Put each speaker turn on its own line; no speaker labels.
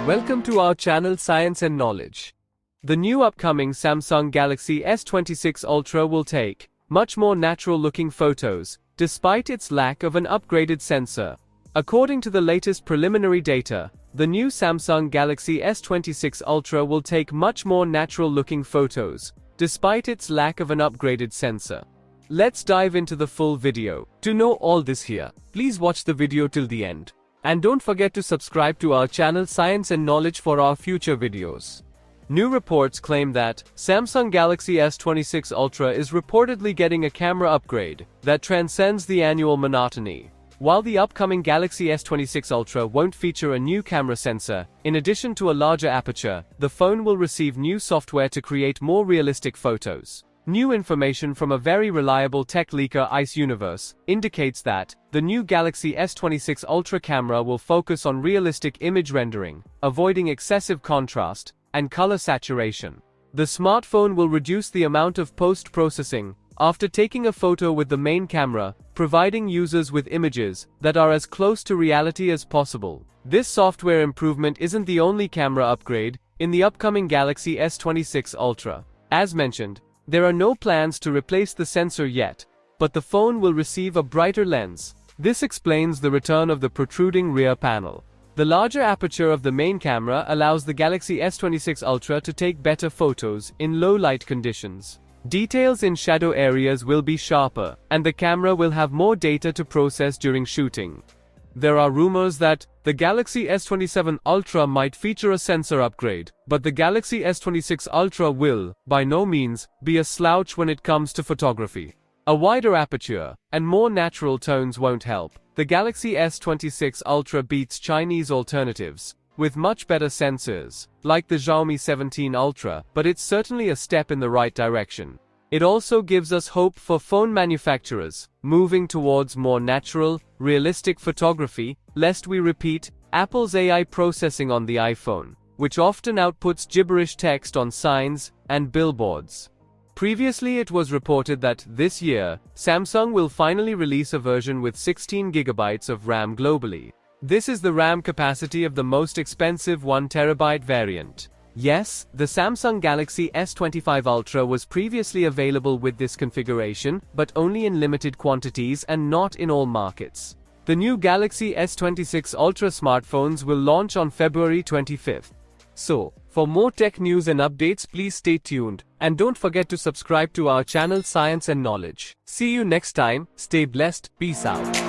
Welcome to our channel Science and Knowledge. The new upcoming Samsung Galaxy S26 Ultra will take much more natural-looking photos, despite its lack of an upgraded sensor. According to the latest preliminary data, the new Samsung Galaxy S26 Ultra will take much more natural-looking photos, despite its lack of an upgraded sensor. Let's dive into the full video. To know all this here, please watch the video till the end. And don't forget to subscribe to our channel Science and Knowledge for our future videos. New reports claim that Samsung Galaxy S26 Ultra is reportedly getting a camera upgrade that transcends the annual monotony. While the upcoming Galaxy S26 Ultra won't feature a new camera sensor, in addition to a larger aperture, the phone will receive new software to create more realistic photos. New information from a very reliable tech leaker ICE Universe indicates that the new Galaxy S26 Ultra camera will focus on realistic image rendering, avoiding excessive contrast and color saturation. The smartphone will reduce the amount of post-processing after taking a photo with the main camera, providing users with images that are as close to reality as possible. This software improvement isn't the only camera upgrade in the upcoming Galaxy S26 Ultra. As mentioned, there are no plans to replace the sensor yet, but the phone will receive a brighter lens. This explains the return of the protruding rear panel. The larger aperture of the main camera allows the Galaxy S26 Ultra to take better photos in low light conditions. Details in shadow areas will be sharper, and the camera will have more data to process during shooting. There are rumors that the Galaxy S27 Ultra might feature a sensor upgrade, but the Galaxy S26 Ultra will, by no means, be a slouch when it comes to photography. A wider aperture and more natural tones won't help. The Galaxy S26 Ultra beats Chinese alternatives with much better sensors, like the Xiaomi 17 Ultra, but it's certainly a step in the right direction. It also gives us hope for phone manufacturers moving towards more natural, realistic photography, lest we repeat Apple's AI processing on the iPhone, which often outputs gibberish text on signs and billboards. Previously, it was reported that this year, Samsung will finally release a version with 16 GB of RAM globally. This is the RAM capacity of the most expensive 1 TB variant. Yes, the Samsung Galaxy S25 Ultra was previously available with this configuration, but only in limited quantities and not in all markets. The new Galaxy S26 Ultra smartphones will launch on February 25th. So, for more tech news and updates, please stay tuned, and don't forget to subscribe to our channel Science and Knowledge. See you next time, stay blessed, peace out.